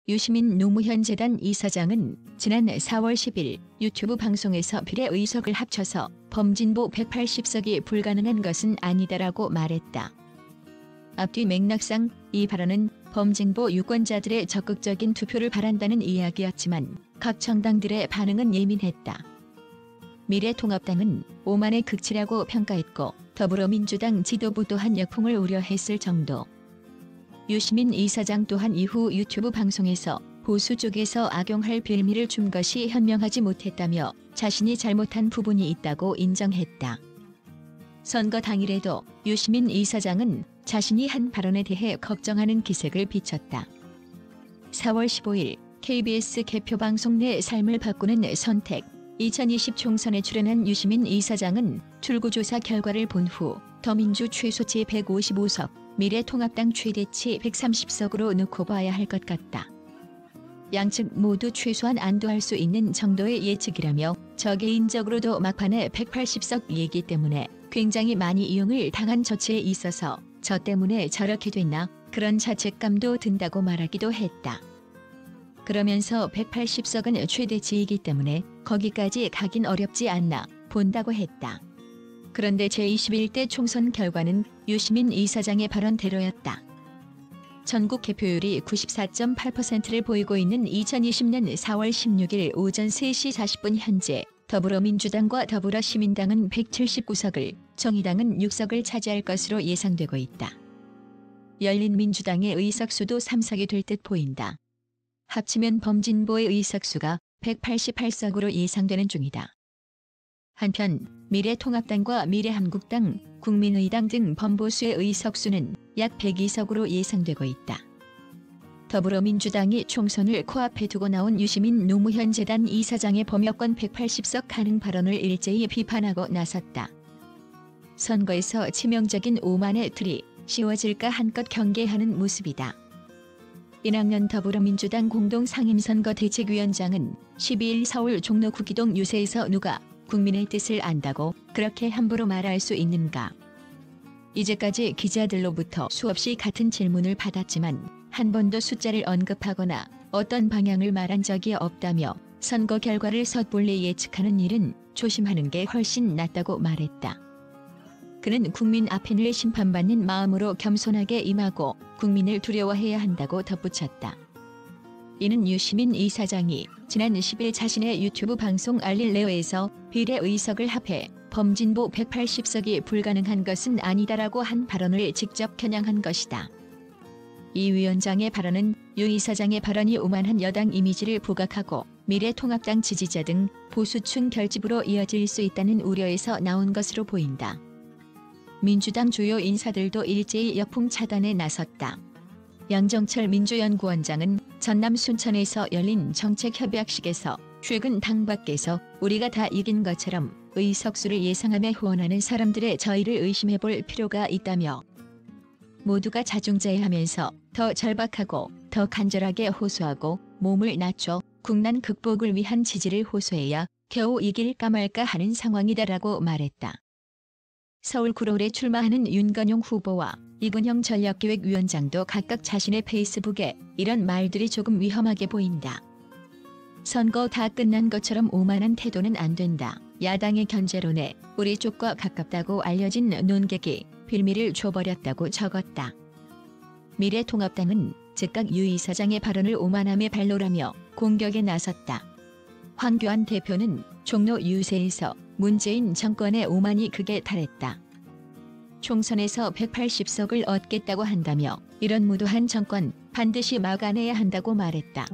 유시민 노무현 재단 이사장은 지난 4월 10일 유튜브 방송에서 비례의석을 합쳐서 범진보 180석이 불가능한 것은 아니다라고 말했다. 앞뒤 맥락상 이 발언은 범진보 유권자들의 적극적인 투표를 바란다는 이야기였지만 각 정당들의 반응은 예민했다. 미래통합당은 오만의 극치라고 평가했고 더불어민주당 지도부 또한 역풍을 우려했을 정도. 유시민 이사장 또한 이후 유튜브 방송에서 보수 쪽에서 악용할 빌미를 준 것이 현명하지 못했다며 자신이 잘못한 부분이 있다고 인정했다. 선거 당일에도 유시민 이사장은 자신이 한 발언에 대해 걱정하는 기색을 비췄다. 4월 15일 KBS 개표방송 내 삶을 바꾸는 선택 2020 총선에 출연한 유시민 이사장은 출구조사 결과를 본 후 더민주 최소치 155석, 미래통합당 최대치 130석으로 놓고 봐야 할 것 같다. 양측 모두 최소한 안도할 수 있는 정도의 예측이라며 저 개인적으로도 막판에 180석이기 때문에 굉장히 많이 이용을 당한 조치에 있어서 저 때문에 저렇게 됐나 그런 자책감도 든다고 말하기도 했다. 그러면서 180석은 최대치이기 때문에 거기까지 가긴 어렵지 않나 본다고 했다. 그런데 제21대 총선 결과는 유시민 이사장의 발언대로였다. 전국 개표율이 94.8%를 보이고 있는 2020년 4월 16일 오전 3시 40분 현재 더불어민주당과 더불어시민당은 179석을, 정의당은 6석을 차지할 것으로 예상되고 있다. 열린민주당의 의석수도 3석이 될 듯 보인다. 합치면 범진보의 의석수가 188석으로 예상되는 중이다. 한편 미래통합당과 미래한국당, 국민의당 등 범보수의 의석수는 약 102석으로 예상되고 있다. 더불어민주당이 총선을 코앞에 두고 나온 유시민 노무현 재단 이사장의 범여권 180석 가능 발언을 일제히 비판하고 나섰다. 선거에서 치명적인 오만의 틀이 씌워질까 한껏 경계하는 모습이다. 이낙연 더불어민주당 공동상임선거대책위원장은 12일 서울 종로 구기동 유세에서 누가 국민의 뜻을 안다고 그렇게 함부로 말할 수 있는가. 이제까지 기자들로부터 수없이 같은 질문을 받았지만 한 번도 숫자를 언급하거나 어떤 방향을 말한 적이 없다며 선거 결과를 섣불리 예측하는 일은 조심하는 게 훨씬 낫다고 말했다. 그는 국민 앞에 심판받는 마음으로 겸손하게 임하고 국민을 두려워해야 한다고 덧붙였다. 이는 유시민 이사장이 지난 10일 자신의 유튜브 방송 알릴레오에서 비례의석을 합해 범진보 180석이 불가능한 것은 아니다라고 한 발언을 직접 겨냥한 것이다. 이 위원장의 발언은 유 이사장의 발언이 오만한 여당 이미지를 부각하고 미래통합당 지지자 등 보수층 결집으로 이어질 수 있다는 우려에서 나온 것으로 보인다. 민주당 주요 인사들도 일제히 역풍 차단에 나섰다. 양정철 민주연구원장은 전남 순천에서 열린 정책협약식에서 최근 당 밖에서 우리가 다 이긴 것처럼 의석수를 예상하며 후원하는 사람들의 저희를 의심해볼 필요가 있다며 모두가 자중자애하면서 더 절박하고 더 간절하게 호소하고 몸을 낮춰 국난 극복을 위한 지지를 호소해야 겨우 이길까 말까 하는 상황이다라고 말했다. 서울 구로에 출마하는 윤건용 후보와 이근형 전략기획위원장도 각각 자신의 페이스북에 이런 말들이 조금 위험하게 보인다. 선거 다 끝난 것처럼 오만한 태도는 안 된다. 야당의 견제론에 우리 쪽과 가깝다고 알려진 논객이 빌미를 줘버렸다고 적었다. 미래통합당은 즉각 유 이사장의 발언을 오만함의 발로라며 공격에 나섰다. 황교안 대표는 종로 유세에서 문재인 정권의 오만이 극에 달했다. 총선에서 180석을 얻겠다고 한다며 이런 무도한 정권 반드시 막아내야 한다고 말했다.